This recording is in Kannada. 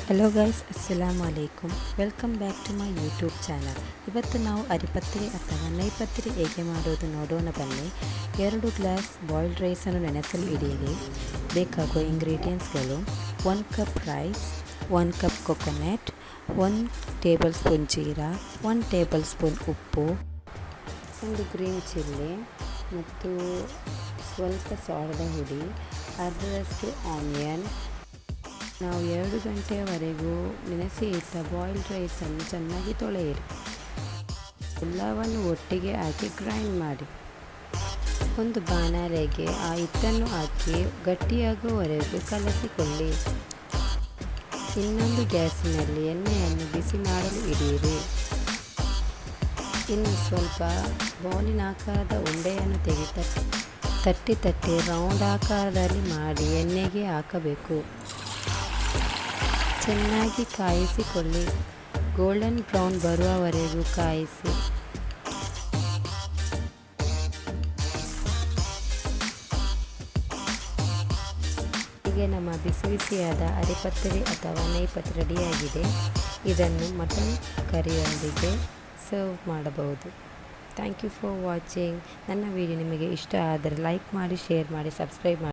ಹಲೋ ಗೈಸ್, ಅಸ್ಸಲಾಮು ಅಲೈಕುಮ್. Welcome back to my YouTube channel. ಇವತ್ತು ನಾವು ಅರಿಪತ್ರಿ ಅಥವಾ ನೈಪತ್ರಿ ಹೇಗೆ ಮಾಡೋದು ನೋಡೋಣ ಬನ್ನಿ. 2 ಗ್ಲಾಸ್ ಬಾಯ್ಲ್ಡ್ ರೈಸನ್ನು ನೆನೆಸಲು ಇಡಿಯಿರಿ. ಬೇಕಾಗುವ ಇಂಗ್ರೀಡಿಯೆಂಟ್ಸ್ಗಳು: 1 cup rice, 1 cup coconut, 1 table spoon ಜೀರಾ, 1 ಟೇಬಲ್ ಸ್ಪೂನ್ ಉಪ್ಪು, 1 ಗ್ರೀನ್ ಚಿಲ್ಲಿ ಮತ್ತು ಸ್ವಲ್ಪ ಸಾರದ ಹುಡಿ, ಅರ್ಧದಷ್ಟು ಆನಿಯನ್. ನಾವು 2 ಗಂಟೆಯವರೆಗೂ ನೆನೆಸಿ ಇಟ್ಟ ಬಾಯ್ಲ್ಡ್ ರೈಸನ್ನು ಚೆನ್ನಾಗಿ ತೊಳೆಯಿರಿ. ಎಲ್ಲವನ್ನು ಒಟ್ಟಿಗೆ ಹಾಕಿ ಗ್ರೈಂಡ್ ಮಾಡಿ. ಒಂದು ಬಾಣಲೆಗೆ ಆ ಹಿಟ್ಟನ್ನು ಹಾಕಿ ಗಟ್ಟಿಯಾಗುವವರೆಗೂ ಕಲಸಿಕೊಳ್ಳಿ. ಇನ್ನೊಂದು ಗ್ಯಾಸಿನಲ್ಲಿ ಎಣ್ಣೆಯನ್ನು ಬಿಸಿ ಮಾಡಲು ಇಡಿಯಿರಿ. ಇನ್ನು ಸ್ವಲ್ಪ ಬೌಲಿನ ಆಕಾರದ ಉಂಡೆಯನ್ನು ತೆಗೆದು ತಟ್ಟಿ ರೌಂಡ್ ಆಕಾರದಲ್ಲಿ ಮಾಡಿ ಎಣ್ಣೆಗೆ ಹಾಕಬೇಕು. ಚೆನ್ನಾಗಿ ಕಾಯಿಸಿಕೊಳ್ಳಿ. ಗೋಲ್ಡನ್ ಬ್ರೌನ್ ಬರುವವರೆಗೂ ಕಾಯಿಸಿ. ಹೀಗೆ ನಮ್ಮ ಬಿಸಿ ಬಿಸಿಯಾದ ಅರಿಪತ್ರಿ ಅಥವಾ ನೈಪತ್ರಿ ರೆಡಿಯಾಗಿದೆ. ಇದನ್ನು ಮಟನ್ ಕರಿಯೊಂದಿಗೆ ಸರ್ವ್ ಮಾಡಬಹುದು. Thank you for watching. ನನ್ನ ವಿಡಿಯೋ ನಿಮಗೆ ಇಷ್ಟ ಆದರೆ ಲೈಕ್ ಮಾಡಿ, ಶೇರ್ ಮಾಡಿ, ಸಬ್ಸ್ಕ್ರೈಬ್ ಮಾಡಿ.